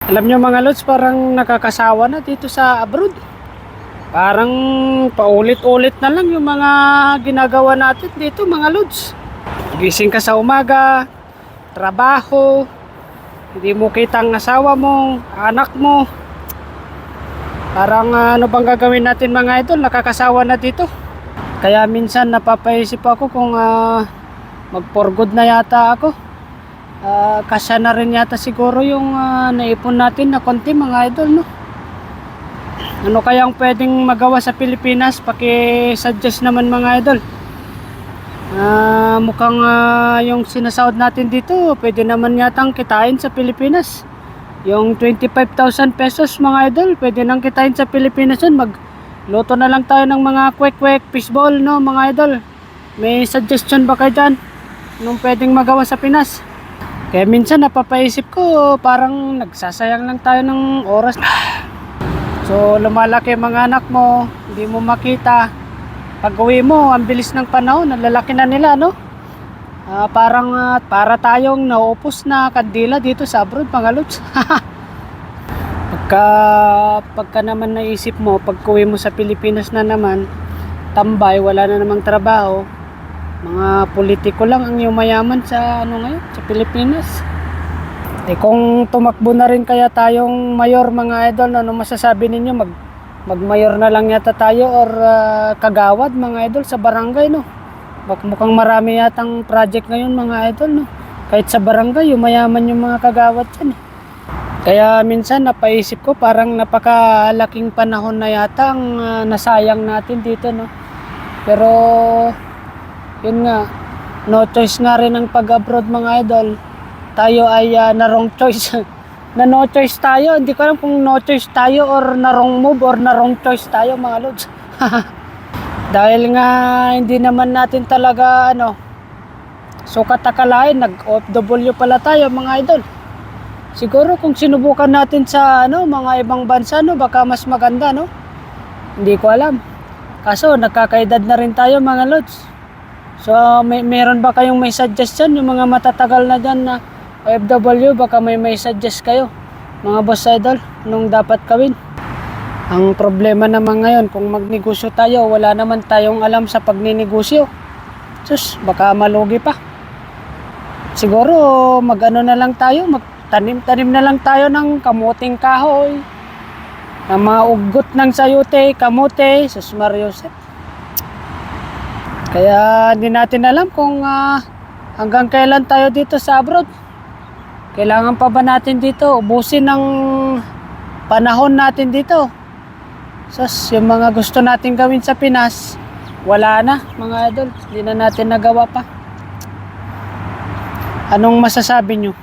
Alam nyo mga lods, parang nakakasawa na dito sa abroad. Parang paulit-ulit na lang yung mga ginagawa natin dito mga lods. Gising ka sa umaga, trabaho, hindi mo kita ang asawa mo, anak mo. Parang ano bang gagawin natin mga idol, nakakasawa na dito. Kaya minsan napapaisip ako kung mag for good na yata ako. Kasya na rin yata siguro yung naipon natin na konti mga idol, no? Ano kayang pwedeng magawa sa Pilipinas? Paki-suggest naman mga idol. Mukhang yung sinasahod natin dito pwede naman yatang kitain sa Pilipinas. Yung 25,000 pesos mga idol pwede nang kitain sa Pilipinas yun. Magluto na lang tayo ng mga kwek-kwek, fishball, no mga idol. May suggestion ba kayo dyan? Anong pwedeng magawa sa Pinas? Kaya minsan napapaisip ko parang nagsasayang lang tayo ng oras. So lumalaki mga anak mo, hindi mo makita. Pag uwi mo, ang bilis ng panahon, nalalaki na nila, no? Para tayong naupos na kandila dito sa abroad mga lods. Pagka naman naisip mo, pag uwi mo sa Pilipinas na naman, tambay, wala na namang trabaho. Mga politiko lang ang yumayaman sa ngayon sa Pilipinas. Kung tumakbo na rin kaya tayong mayor mga idol, ano masasabi ninyo? Magmayor na lang yata tayo or kagawad mga idol sa barangay, no? Mukhang marami yatang project ngayon mga idol, no? Kahit sa barangay yumayaman yung mga kagawad yan. Kaya minsan napaisip ko parang napakalaking panahon na yata ang nasayang natin dito, no? Pero yun nga, no choice nga rin ang pag-abroad mga idol. Tayo ay na wrong choice. Na no choice tayo. Hindi ko alam kung no choice tayo or na wrong move or na wrong choice tayo mga lods. Dahil nga hindi naman natin talaga sukat akalain, nag-OFW pala tayo mga idol. Siguro kung sinubukan natin sa mga ibang bansa, no, baka mas maganda, no? Hindi ko alam. Kaso nagkakaedad na rin tayo mga lods. So meron ba kayong may suggestion yung mga matatagal na dyan na OFW? Baka may suggest kayo mga boss idol, anong dapat gawin? Ang problema naman ngayon, kung magnegosyo tayo, wala naman tayong alam sa pagninegosyo. Sus, baka malugi pa. Siguro magano na lang tayo, magtanim-tanim na lang tayo ng kamuting kahoy, ng mga ugot ng sayote, kamote, sus Mariosep. Kaya hindi natin alam kung hanggang kailan tayo dito sa abroad. Kailangan pa ba natin dito ubusin ng panahon natin dito? Sus, yung mga gusto natin gawin sa Pinas, wala na mga idol. Hindi na natin nagawa pa. Anong masasabi nyo?